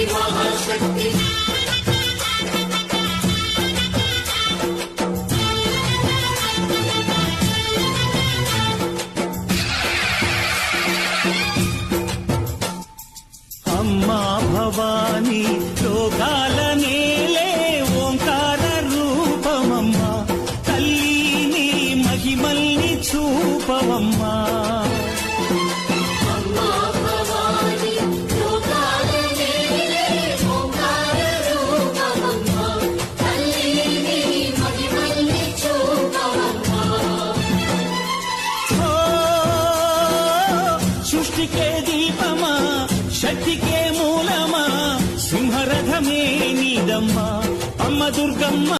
మహాశక్తి అమ్మా భవానీ లోకాల నేలే ఓంకార రూపమమ్మా తల్లి మహిమల్ని చూపవమ్మా సృష్టికే దీపమా శక్తికే మూలమా సింహరథమే నీదమ్మా అమ్మ దుర్గమ్మ